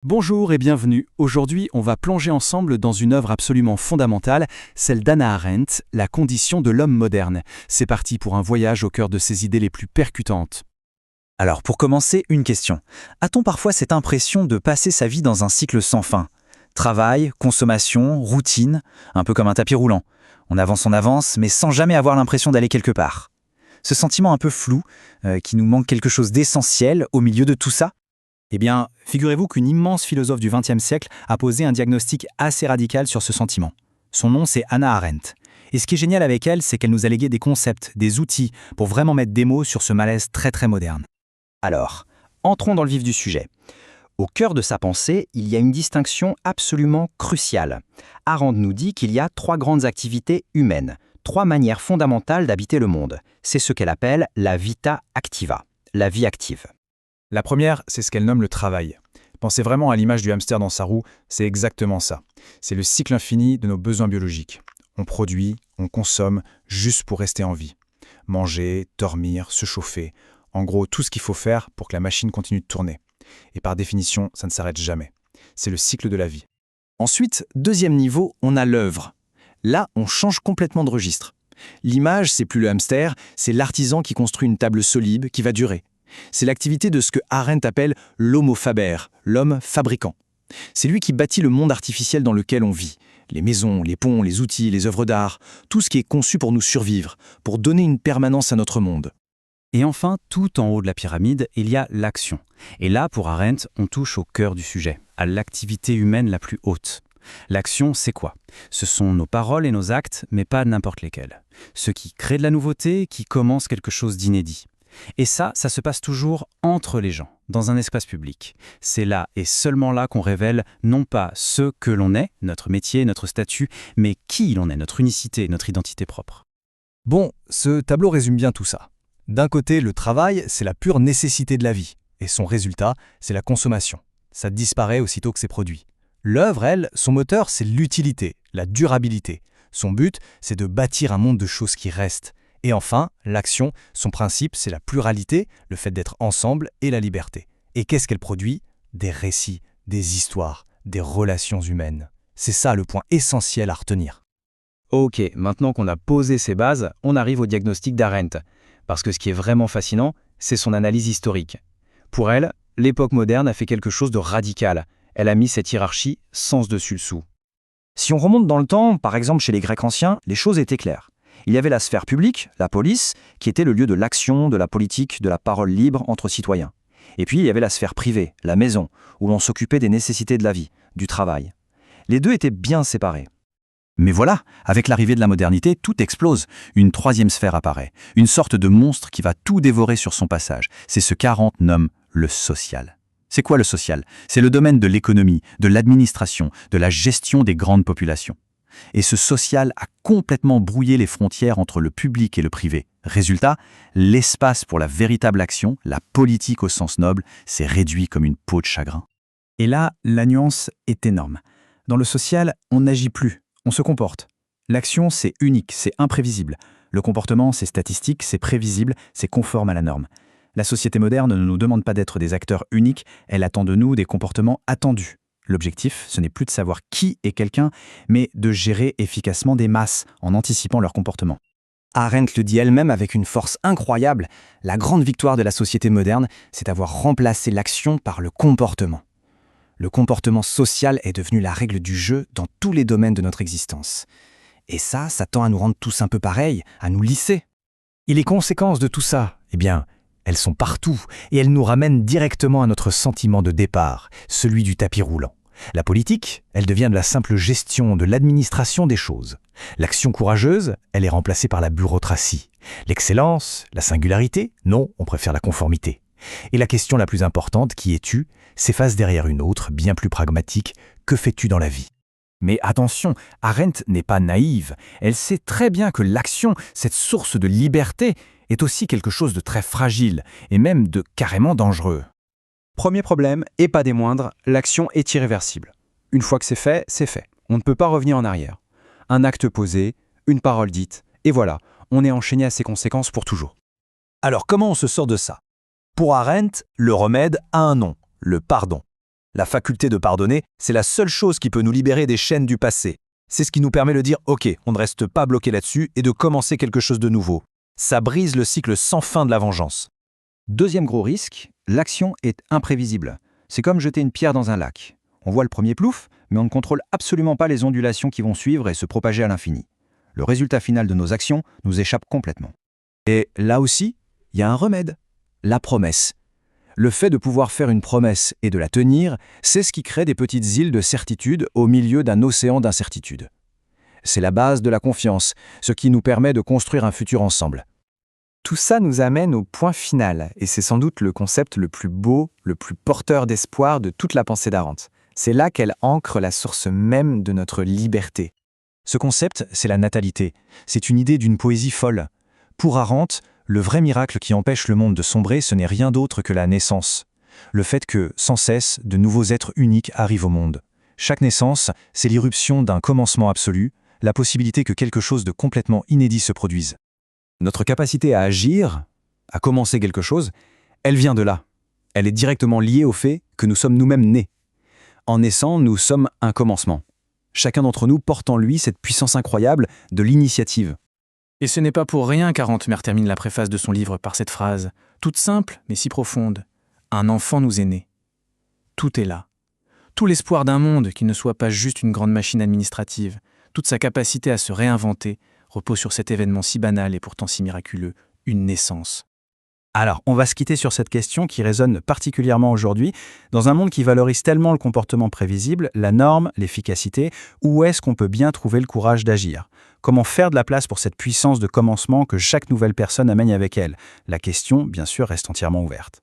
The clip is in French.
Bonjour et bienvenue. Aujourd'hui, on va plonger ensemble dans une œuvre absolument fondamentale, celle d'Hannah Arendt, La condition de l'homme moderne. C'est parti pour un voyage au cœur de ses idées les plus percutantes. Alors pour commencer, une question. A-t-on parfois cette impression de passer sa vie dans un cycle sans fin? Travail, consommation, routine, un peu comme un tapis roulant. On avance, mais sans jamais avoir l'impression d'aller quelque part. Ce sentiment un peu flou, qui nous manque quelque chose d'essentiel au milieu de tout ça? Eh bien, figurez-vous qu'une immense philosophe du XXe siècle a posé un diagnostic assez radical sur ce sentiment. Son nom, c'est Hannah Arendt. Et ce qui est génial avec elle, c'est qu'elle nous a légué des concepts, des outils, pour vraiment mettre des mots sur ce malaise très moderne. Alors, entrons dans le vif du sujet. Au cœur de sa pensée, il y a une distinction absolument cruciale. Arendt nous dit qu'il y a 3 grandes activités humaines, 3 manières fondamentales d'habiter le monde. C'est ce qu'elle appelle la vita activa, la vie active. La première, c'est ce qu'elle nomme le travail. Pensez vraiment à l'image du hamster dans sa roue, c'est exactement ça. C'est le cycle infini de nos besoins biologiques. On produit, on consomme, juste pour rester en vie. Manger, dormir, se chauffer. En gros, tout ce qu'il faut faire pour que la machine continue de tourner. Et par définition, ça ne s'arrête jamais. C'est le cycle de la vie. Ensuite, deuxième niveau, on a l'œuvre. Là, on change complètement de registre. L'image, c'est plus le hamster, c'est l'artisan qui construit une table solide qui va durer. C'est l'activité de ce que Arendt appelle l'homo faber, l'homme fabricant. C'est lui qui bâtit le monde artificiel dans lequel on vit. Les maisons, les ponts, les outils, les œuvres d'art, tout ce qui est conçu pour nous survivre, pour donner une permanence à notre monde. Et enfin, tout en haut de la pyramide, il y a l'action. Et là, pour Arendt, on touche au cœur du sujet, à l'activité humaine la plus haute. L'action, c'est quoi? Ce sont nos paroles et nos actes, mais pas n'importe lesquels. Ceux qui créent de la nouveauté, qui commencent quelque chose d'inédit. Et ça se passe toujours entre les gens, dans un espace public. C'est là et seulement là qu'on révèle non pas ce que l'on est, notre métier, notre statut, mais qui l'on est, notre unicité, notre identité propre. Bon, ce tableau résume bien tout ça. D'un côté, le travail, c'est la pure nécessité de la vie, et son résultat, c'est la consommation. Ça disparaît aussitôt que c'est produit. L'œuvre, elle, son moteur, c'est l'utilité, la durabilité. Son but, c'est de bâtir un monde de choses qui restent. Et enfin, l'action, son principe, c'est la pluralité, le fait d'être ensemble et la liberté. Et qu'est-ce qu'elle produit? Des récits, des histoires, des relations humaines. C'est ça le point essentiel à retenir. Ok, maintenant qu'on a posé ces bases, on arrive au diagnostic d'Arendt. Parce que ce qui est vraiment fascinant, c'est son analyse historique. Pour elle, l'époque moderne a fait quelque chose de radical. Elle a mis cette hiérarchie sens dessus dessous. Si on remonte dans le temps, par exemple chez les Grecs anciens, les choses étaient claires. Il y avait la sphère publique, la police, qui était le lieu de l'action, de la politique, de la parole libre entre citoyens. Et puis il y avait la sphère privée, la maison, où l'on s'occupait des nécessités de la vie, du travail. Les deux étaient bien séparés. Mais voilà, avec l'arrivée de la modernité, tout explose. Une troisième sphère apparaît, une sorte de monstre qui va tout dévorer sur son passage. C'est ce qu'Arendt nomme le social. C'est quoi le social? C'est le domaine de l'économie, de l'administration, de la gestion des grandes populations. Et ce social a complètement brouillé les frontières entre le public et le privé. Résultat, l'espace pour la véritable action, la politique au sens noble, s'est réduit comme une peau de chagrin. Et là, la nuance est énorme. Dans le social, on n'agit plus, on se comporte. L'action, c'est unique, c'est imprévisible. Le comportement, c'est statistique, c'est prévisible, c'est conforme à la norme. La société moderne ne nous demande pas d'être des acteurs uniques, elle attend de nous des comportements attendus. L'objectif, ce n'est plus de savoir qui est quelqu'un, mais de gérer efficacement des masses en anticipant leur comportement. Arendt le dit elle-même avec une force incroyable. La grande victoire de la société moderne, c'est d'avoir remplacé l'action par le comportement. Le comportement social est devenu la règle du jeu dans tous les domaines de notre existence. Et ça tend à nous rendre tous un peu pareils, à nous lisser. Et les conséquences de tout ça, eh bien, elles sont partout, et elles nous ramènent directement à notre sentiment de départ, celui du tapis roulant. La politique, elle devient de la simple gestion, de l'administration des choses. L'action courageuse, elle est remplacée par la bureaucratie. L'excellence, la singularité, non, on préfère la conformité. Et la question la plus importante, qui es-tu, s'efface derrière une autre, bien plus pragmatique, que fais-tu dans la vie? Mais attention, Arendt n'est pas naïve. Elle sait très bien que l'action, cette source de liberté, est aussi quelque chose de très fragile, et même de carrément dangereux. Premier problème, et pas des moindres, l'action est irréversible. Une fois que c'est fait, c'est fait. On ne peut pas revenir en arrière. Un acte posé, une parole dite, et voilà, on est enchaîné à ses conséquences pour toujours. Alors comment on se sort de ça? Pour Arendt, le remède a un nom, le pardon. La faculté de pardonner, c'est la seule chose qui peut nous libérer des chaînes du passé. C'est ce qui nous permet de dire « Ok, on ne reste pas bloqué là-dessus » et de commencer quelque chose de nouveau. Ça brise le cycle sans fin de la vengeance. Deuxième gros risque, l'action est imprévisible. C'est comme jeter une pierre dans un lac. On voit le premier plouf, mais on ne contrôle absolument pas les ondulations qui vont suivre et se propager à l'infini. Le résultat final de nos actions nous échappe complètement. Et là aussi, il y a un remède, la promesse. Le fait de pouvoir faire une promesse et de la tenir, c'est ce qui crée des petites îles de certitude au milieu d'un océan d'incertitude. C'est la base de la confiance, ce qui nous permet de construire un futur ensemble. Tout ça nous amène au point final, et c'est sans doute le concept le plus beau, le plus porteur d'espoir de toute la pensée d'Arendt. C'est là qu'elle ancre la source même de notre liberté. Ce concept, c'est la natalité. C'est une idée d'une poésie folle. Pour Arendt, le vrai miracle qui empêche le monde de sombrer, ce n'est rien d'autre que la naissance. Le fait que, sans cesse, de nouveaux êtres uniques arrivent au monde. Chaque naissance, c'est l'irruption d'un commencement absolu, la possibilité que quelque chose de complètement inédit se produise. Notre capacité à agir, à commencer quelque chose, elle vient de là. Elle est directement liée au fait que nous sommes nous-mêmes nés. En naissant, nous sommes un commencement. Chacun d'entre nous porte en lui cette puissance incroyable de l'initiative. Et ce n'est pas pour rien qu'Arendt termine la préface de son livre par cette phrase, toute simple mais si profonde. Un enfant nous est né. Tout est là. Tout l'espoir d'un monde qui ne soit pas juste une grande machine administrative, toute sa capacité à se réinventer, repose sur cet événement si banal et pourtant si miraculeux, une naissance. Alors, on va se quitter sur cette question qui résonne particulièrement aujourd'hui. Dans un monde qui valorise tellement le comportement prévisible, la norme, l'efficacité, où est-ce qu'on peut bien trouver le courage d'agir ? Comment faire de la place pour cette puissance de commencement que chaque nouvelle personne amène avec elle ? La question, bien sûr, reste entièrement ouverte.